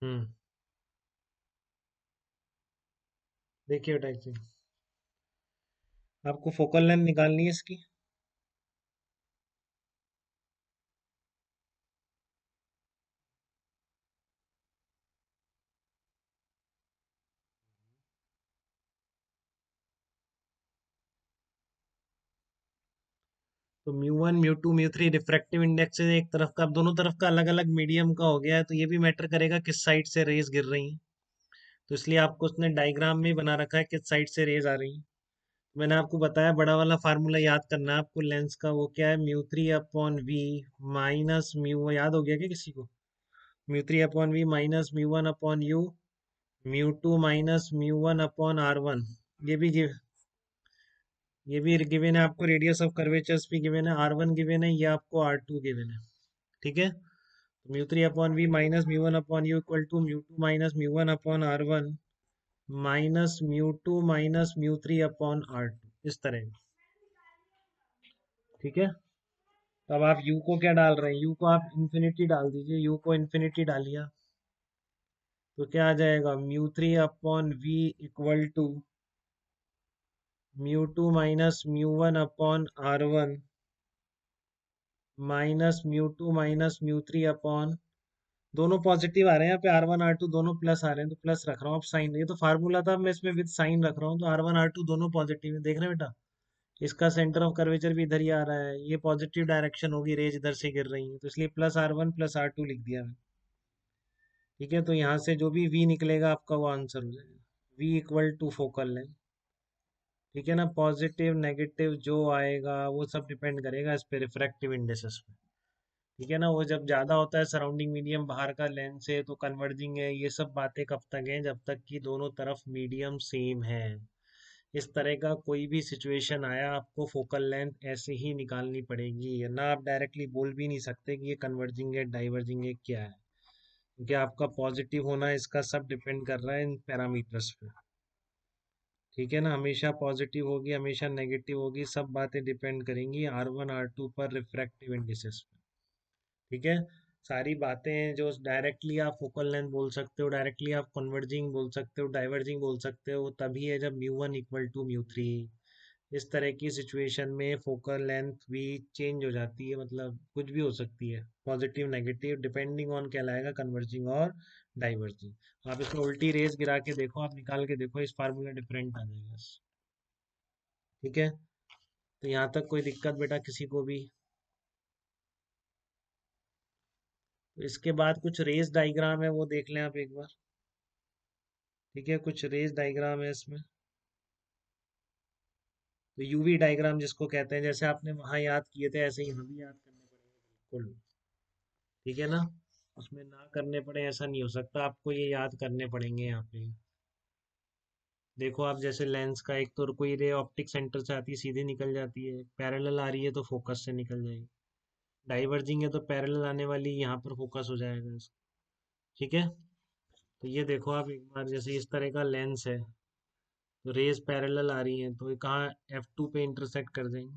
हम्म। देखिए बेटा एक चीज, आपको फोकल लेंथ निकालनी है इसकी। तो mu 1 mu 2 mu 3 refractive index है एक तरफ का, अब दोनों तरफ का अलग अलग मीडियम का हो गया है, तो ये भी मैटर करेगा किस साइड से रेज गिर रही हैं। तो इसलिए आपको उसने डायग्राम में ही बना रखा है किस साइड से रेज आ रही है। मैंने आपको बताया बड़ा वाला फार्मूला याद करना है आपको लेंस का, वो क्या है, μ3/v माइनस म्यू, याद हो गया क्या किसी को? μ3/v minus μ1/u, mu 2 minus μ1/r1। ये भी गिवन है आपको, रेडियस ऑफ कर्वेचर्स भी गिवन है, R1 गिवन है, ये आपको R2 गिवन है। ठीक है, μ3/v minus μ1/u equal to mu 2 minus μ1/r1 minus mu 2 minus μ3/r2, इस तरह। ठीक है, तो अब आप u को क्या डाल रहे हैं, u को आप इन्फिनिटी डाल दीजिए, u को इन्फिनिटी डालिए, तो क्या आ जाएगा, μ3/v equal to mu 2 minus μ1/r1 minus mu 2 minus μ3 upon, दोनों पॉजिटिव आ रहे हैं यहाँ पे, R1 R2 दोनों प्लस आ रहे हैं, तो प्लस रख रहा हूँ। अब साइन, ये तो फार्मूला था, मैं इसमें विद साइन रख रहा हूँ, तो R1 R2 दोनों पॉजिटिव है, देख रहे हैं बेटा। इसका सेंटर ऑफ कर्वेचर भी इधर ही आ रहा है, ये पॉजिटिव डायरेक्शन होगी, रेज इधर से गिर रही है, तो इसलिए +R1 +R2 लिख दिया मैंने। ठीक है, तो यहाँ से जो भी V निकलेगा आपका वो आंसर हो जाएगा, V equal to focal length. ठीक है ना, पॉजिटिव नेगेटिव जो आएगा वो सब डिपेंड करेगा इस पे, रिफ्रैक्टिव इंडेक्सेस पे। ठीक है ना, वो जब ज्यादा होता है सराउंडिंग मीडियम बाहर का लेंस है तो कन्वर्जिंग है, ये सब बातें कब तक हैं, जब तक कि दोनों तरफ मीडियम सेम है। इस तरह का कोई भी सिचुएशन आया, आपको फोकल लेंथ ऐसे ही निकालनी पड़ेगी, ना आप डायरेक्टली बोल भी नहीं सकते कि ये कन्वर्जिंग है डाइवर्जिंग है क्या है, क्योंकि आपका पॉजिटिव होना इसका सब डिपेंड कर रहा है इन पैरामीटर्स पे। ठीक है ना, हमेशा पॉजिटिव होगी हमेशा नेगेटिव होगी, सब बातें डिपेंड करेंगी R1 R2 पर, रिफ्रैक्टिव इंडिसेस पे। ठीक है, सारी बातें हैं जो डायरेक्टली आप फोकल लेंथ बोल सकते हो, डायरेक्टली आप कन्वर्जिंग बोल सकते हो, डाइवर्जिंग बोल सकते हो, तभी है जब म्यू 1 इक्वल टू म्यू 3। इस तरह की सिचुएशन में फोकल लेंथ भी चेंज हो जाती है, मतलब कुछ भी हो सकती है, पॉजिटिव नेगेटिव डिपेंडिंग ऑन कहलाएगा कन्वर्जिंग और डाइवर्जिंग। आप इसमें उल्टी रेस गिरा के देखो, आप निकाल के देखो, इस फार्मूला डिफरेंट आ जाएगा। ठीक है, तो यहाँ तक कोई दिक्कत बेटा किसी को भी? तो इसके बाद कुछ रेस डायग्राम है, वो देख लें आप एक बार। ठीक है, कुछ रेस डायग्राम है इसमें, तो यूवी डायग्राम जिसको कहते हैं, जैसे आपने वहां याद किए थे ऐसे ही यहाँ भी याद करने पड़ेंगे बिल्कुल। ठीक है ना, उसमें ना करने पड़े ऐसा नहीं हो सकता, आपको ये याद करने पड़ेंगे यहाँ पे। देखो आप, जैसे लेंस का एक तो कोई रे ऑप्टिक सेंटर से आती है सीधी निकल जाती है, पैरेलल आ रही है तो फोकस से निकल जाएगी, डाइवर्जिंग है तो पैरेलल आने वाली यहाँ पर फोकस हो जाएगा इसका। ठीक है, तो ये देखो आप एक बार, जैसे इस तरह का लेंस है, तो रेज पैरेलल आ रही हैं, तो ये कहाँ F2 पे इंटरसेक्ट कर देंगे।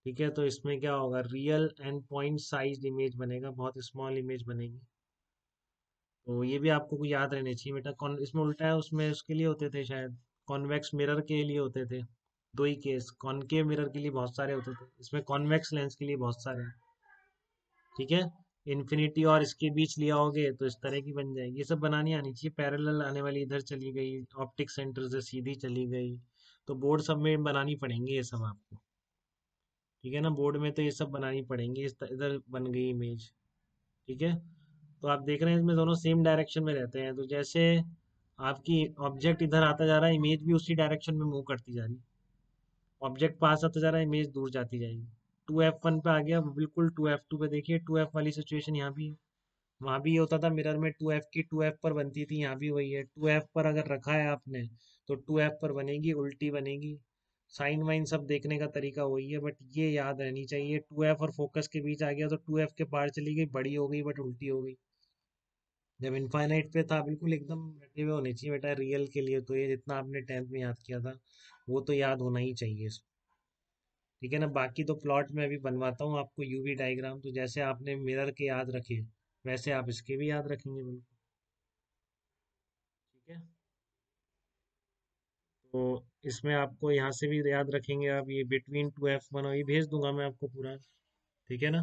ठीक है, तो इसमें क्या होगा, real and point size image बनेगा, बहुत स्मॉल इमेज बनेगी। तो ये भी आपको कोई याद रहने चाहिए बेटा, कौन इसमें उल्टा है, उसमें उसके लिए होते थे शायद, कॉन्वेक्स मिरर के लिए होते थे। दो ही केस, कॉनकेव मिरर के लिए बहुत सारे होते थे, इसमें कॉन्वेक्स लेंस के लिए बहुत सारे हैं। ठीक है, इन्फिनिटी और इसके बीच लिया होगे तो इस तरह की बन जाएगी, ये सब बनानी आनी चाहिए, पैरेलल आने वाली इधर चली गई, ऑप्टिक सेंटर से सीधी चली गई, तो बोर्ड सब में बनानी पड़ेंगी ये सब आपको। ठीक है ना, बोर्ड में तो ये सब बनानी पड़ेंगी, इधर बन गई इमेज। ठीक है, तो आप देख रहे हैं इसमें दोनों सेम डायरेक्शन में रहते हैं, तो जैसे आपकी ऑब्जेक्ट इधर आता जा रहा है, इमेज भी उसी डायरेक्शन में मूव करती जा रही है, ऑब्जेक्ट पास आता जा रहा है, इमेज दूर जाती जाएगी। 2F1 पे आ गया, बिल्कुल 2F2 पे देखिए, 2F वाली सिचुएशन यहाँ भी है, वहां भी ये होता था मिरर में, 2F की 2F पर बनती थी, यहाँ भी वही है, 2F पर अगर रखा है आपने तो 2F पर बनेगी, उल्टी बनेगी। साइन वाइन सब देखने का तरीका वही है, बट ये याद रहनी चाहिए, 2F और फोकस के बीच आ गया तो 2F के पार चली गई, बड़ी हो गई बट उल्टी हो गई। जब इनफाइनाइट पे था बिल्कुल एकदम रटे हुए होने चाहिए बेटा रियल के लिए, तो ये जितना आपने 10th में याद किया था वो तो याद होना ही चाहिए। ठीक है ना, बाकी तो प्लॉट में अभी बनवाता हूँ आपको यूवी डायग्राम, तो जैसे आपने मिरर के याद रखे, वैसे आप इसके भी याद रखेंगे बिल्कुल। ठीक है, तो इसमें आपको यहाँ से भी याद रखेंगे आप, ये बिटवीन टू एफ वन, ये भेज दूंगा मैं आपको पूरा। ठीक है ना,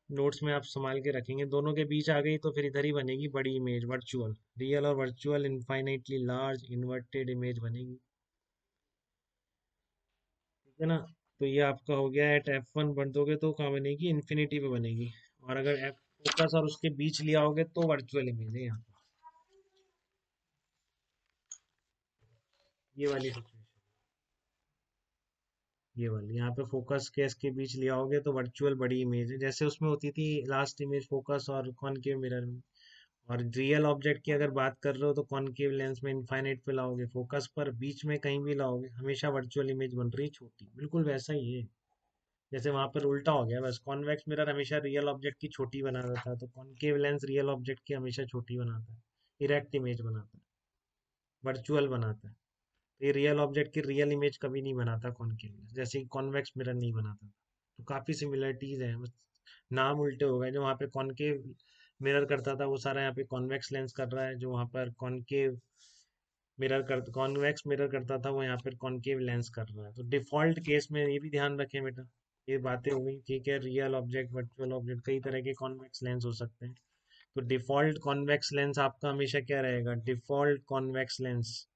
नोट्स में आप संभाल के रखेंगे। दोनों के बीच आ गई तो फिर इधर ही बनेगी बड़ी इमेज, वर्चुअल रियल और virtual infinitely large inverted image बनेगी। ठीक है ना, तो ये आपका हो गया। एट एफ वन बढ़ दोगे तो कहाँ बनेगी, इन्फिनिटी पे बनेगी। और अगर एफ फोकस और उसके बीच लिया होगे तो वर्चुअल इमेज है यहाँ पे। ये वाली सिचुएशन, ये वाली यहाँ पे फोकस के इसके बीच लिया होगे तो वर्चुअल बड़ी इमेज है, जैसे उसमें होती थी लास्ट इमेज फोकस और कॉनकेव मिरर में। और रियल ऑब्जेक्ट की अगर बात कर रहे हो तो कॉनकेव लेंस में इनफाइनाइट पे लाओगे, फोकस पर बीच में कहीं भी लाओगे, हमेशा वर्चुअल इमेज बन रही है छोटी, बिल्कुल वैसा ही है। जैसे वहां पर उल्टा हो गया बस, कॉन्वेक्स मिरर हमेशा रियल ऑब्जेक्ट की छोटी बना देता है, तो कॉनकेव लेंस रियल ऑब्जेक्ट की हमेशा छोटी बनाता है, इरेक्ट इमेज बनाता है, वर्चुअल बनाता है। तो ये रियल ऑब्जेक्ट की रियल इमेज कभी नहीं बनाता कॉनकेव लेंस, जैसे कॉन्वेक्स मिरर नहीं बनाता। तो काफी सिमिलरिटीज हैं, बस नाम उल्टे हो गए। जो वहाँ पे कॉनकेव मिरर करता था वो सारा यहाँ पे कॉन्वेक्स लेंस कर रहा है, जो वहाँ पर कॉनकेव मिरर कर कॉन्वेक्स मिरर करता था वो यहाँ पर कॉनकेव लेंस कर रहा है। तो डिफॉल्ट केस में ये भी ध्यान रखें बेटा, ये बातें हो गई। ठीक है, रियल ऑब्जेक्ट वर्चुअल ऑब्जेक्ट कई तरह के कॉन्वेक्स लेंस हो सकते हैं। तो डिफॉल्ट कॉन्वेक्स लेंस आपका हमेशा क्या रहेगा, डिफॉल्ट कॉन्वेक्स लेंस।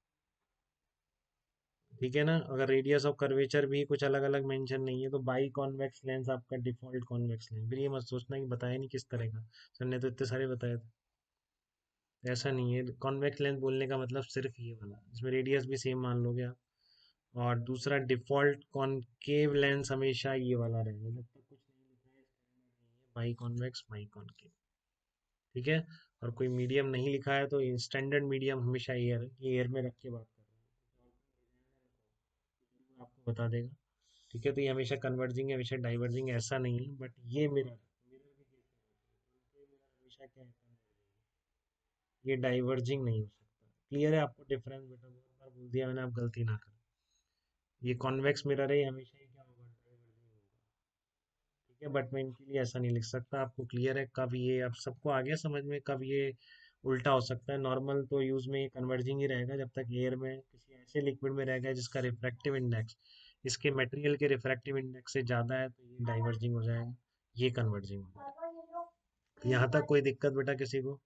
ठीक है ना, अगर रेडियस ऑफ कर्वेचर भी कुछ अलग अलग मेंशन नहीं है तो बाई कॉन्वेक्स लेंस आपका डिफॉल्ट कॉन्वेक्स लेंस। फिर ये मत सोचना कि बताया नहीं किस तरह का, सर ने तो इतने सारे बताए थे। ऐसा नहीं है, कॉन्वेक्स लेंस बोलने का मतलब सिर्फ ये वाला, इसमें रेडियस भी सेम मान लोगे आप। और दूसरा डिफॉल्ट कॉनकेव लेंस हमेशा ये वाला रहेगा, जब तक कुछ नहीं लिखा है स्टैंडर्ड नहीं है, बाई कॉन्वेक्स बाई कॉनकेव। ठीक है, और कोई मीडियम नहीं लिखा है तो स्टैंडर्ड मीडियम हमेशा एयर, ये एयर में रख के बात कर रहे हैं, आपको बता देगा। ठीक है, तो ये हमेशा कन्वर्जिंग है, हमेशा डाइवर्जिंग है, ऐसा नहीं है। बट ये मिरर मिरर के केस में ये मिरर हमेशा क्या है, converging है। ये डाइवर्जिंग नहीं हो सकता। क्लियर है आपको डिफरेंस बेटा, बहुत बार बोल दिया मैंने, आप गलती ना करें। ये कॉन्वेक्स मिरर है, ये हमेशा ही क्या होगा, डाइवर्जिंग होगा। ठीक है, बट मैं इनके लिए ऐसा नहीं लिख सकता। आपको क्लियर है, कब ये आप सबको आ गया समझ में, कब ये उल्टा हो सकता है। नॉर्मल तो यूज में ये कन्वर्जिंग ही रहेगा, जब तक एयर में किसी ऐसे लिक्विड में रहेगा जिसका रिफ्रैक्टिव इंडेक्स इसके मटेरियल के रिफ्रैक्टिव इंडेक्स से ज़्यादा है, तो ये डाइवर्जिंग हो जाएगा, ये कन्वर्जिंग हो जाएगा। यहाँ तक कोई दिक्कत बेटा किसी को?